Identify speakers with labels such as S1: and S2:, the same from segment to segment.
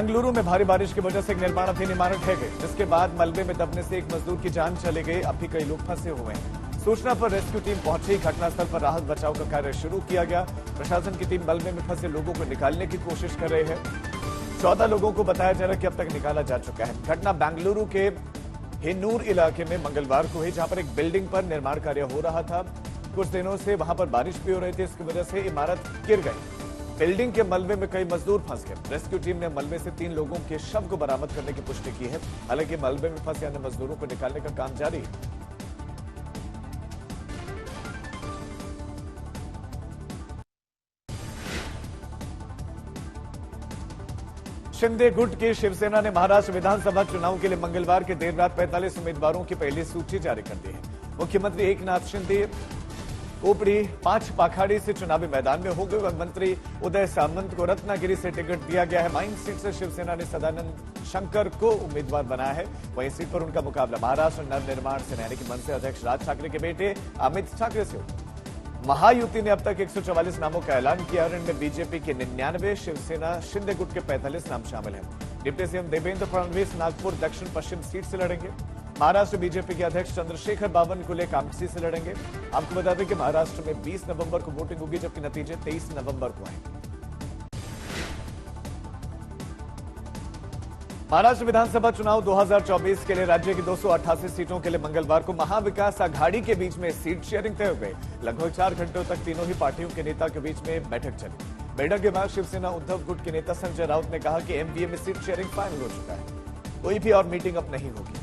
S1: बेंगलुरु में भारी बारिश की वजह से एक निर्माणाधीन इमारत ढह गई, जिसके बाद मलबे में दबने से एक मजदूर की जान चली गई। अब भी कई लोग फंसे हुए हैं। सूचना पर रेस्क्यू टीम पहुंची। घटनास्थल पर राहत बचाव का कार्य शुरू किया गया। प्रशासन की टीम मलबे में फंसे लोगों को निकालने की कोशिश कर रही है। 14 लोगों को बताया जा रहा है कि अब तक निकाला जा चुका है। घटना बेंगलुरु के हिन्नूर इलाके में मंगलवार को हुई, जहां पर एक बिल्डिंग पर निर्माण कार्य हो रहा था। कुछ दिनों से वहां पर बारिश भी हो रही थी, इसकी वजह से इमारत गिर गई। बिल्डिंग के मलबे में कई मजदूर फंस गए। रेस्क्यू टीम ने मलबे से 3 लोगों के शव को बरामद करने की पुष्टि की है। हालांकि मलबे में फंसे अन्य मजदूरों को निकालने का काम जारी है। शिंदे गुट की शिवसेना ने महाराष्ट्र विधानसभा चुनाव के लिए मंगलवार की देर रात 45 उम्मीदवारों की पहली सूची जारी कर दी है। मुख्यमंत्री एकनाथ शिंदे कोपड़ी 5 पाखाड़ी से चुनावी मैदान में होंगे। वन मंत्री उदय सामंत को रत्नागिरी से टिकट दिया गया है। माइन सीट से शिवसेना ने सदानंद शंकर को उम्मीदवार बनाया है। वहीं सीट पर उनका मुकाबला महाराष्ट्र नवनिर्माण सेना यानी कि मनसे अध्यक्ष राज ठाकरे के बेटे अमित ठाकरे से होगा। महायुति ने अब तक 144 नामों का ऐलान किया और इनमें बीजेपी के 99, शिवसेना शिंदे गुट के 45 नाम शामिल हैं। डिप्टी सीएम देवेंद्र फडणवीस नागपुर दक्षिण पश्चिम सीट से लड़ेंगे। महाराष्ट्र बीजेपी के अध्यक्ष चंद्रशेखर बावनकुले कामसी से लड़ेंगे। आपको बता दें कि महाराष्ट्र में 20 नवंबर को वोटिंग होगी, जबकि नतीजे 23 नवंबर को आएंगे। महाराष्ट्र विधानसभा चुनाव 2024 के लिए राज्य की 288 सीटों के लिए मंगलवार को महाविकास आघाड़ी के बीच में सीट शेयरिंग तय हो गई। लगभग 4 घंटों तक तीनों ही पार्टियों के नेता के बीच में बैठक चली। बैठक के बाद शिवसेना उद्धव गुट के नेता संजय राउत ने कहा कि एमवीए में सीट शेयरिंग फाइनल हो चुका है। कोई भी और मीटिंग अब नहीं होगी।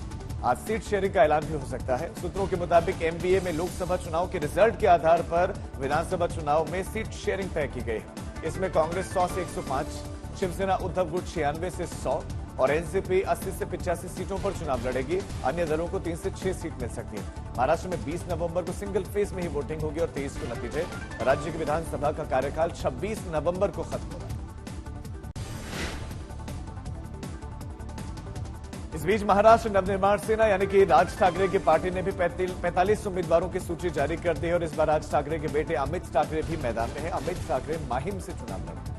S1: आज सीट शेयरिंग का ऐलान भी हो सकता है। सूत्रों के मुताबिक एमवीए में लोकसभा चुनाव के रिजल्ट के आधार पर विधानसभा चुनाव में सीट शेयरिंग तय की गई है। इसमें कांग्रेस 100 से 105, शिवसेना उद्धव गुट 96 से 100 और एनसीपी 80 से 85 सीटों पर चुनाव लड़ेगी। अन्य दलों को 3 से 6 सीट मिल सकती है। महाराष्ट्र में 20 नवंबर को सिंगल फेज में ही वोटिंग होगी और 23 को नतीजे। राज्य की विधानसभा का कार्यकाल 26 नवंबर को खत्म होगा। इस बीच महाराष्ट्र नवनिर्माण सेना यानी कि राज ठाकरे की पार्टी ने भी 45 उम्मीदवारों की सूची जारी कर दी है और इस बार राज ठाकरे के बेटे अमित ठाकरे भी मैदान में है। अमित ठाकरे माहिम से चुनाव लड़ेंगे।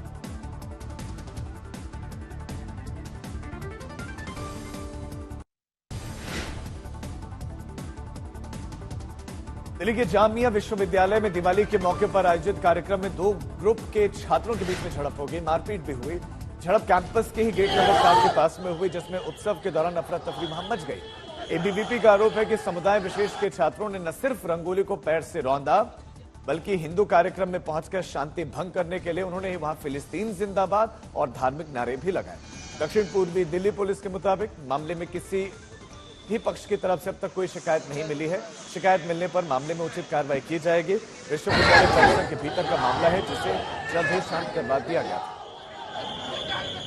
S1: दिल्ली के जामिया विश्वविद्यालय में दिवाली के मौके पर आयोजित कार्यक्रम में 2 ग्रुप के छात्रों के बीच में झड़प हो गई। मारपीट भी हुई। झड़प कैंपस के ही गेट नंबर 4 के पास में हुई, जिसमें उत्सव के दौरान अफरा तफरी मच गई। एबीवीपी का आरोप है कि समुदाय विशेष के छात्रों ने न सिर्फ रंगोली को पैर से रौंदा, बल्कि हिंदू कार्यक्रम में पहुंचकर शांति भंग करने के लिए उन्होंने वहां फिलिस्तीन जिंदाबाद और धार्मिक नारे भी लगाए। दक्षिण पूर्वी दिल्ली पुलिस के मुताबिक मामले में किसी भी पक्ष की तरफ से अब तक कोई शिकायत नहीं मिली है। शिकायत मिलने पर मामले में उचित कार्रवाई की जाएगी। विश्वविद्यालय परिसर के भीतर का मामला है, जिसे जल्द ही शांत करवा दिया गया था।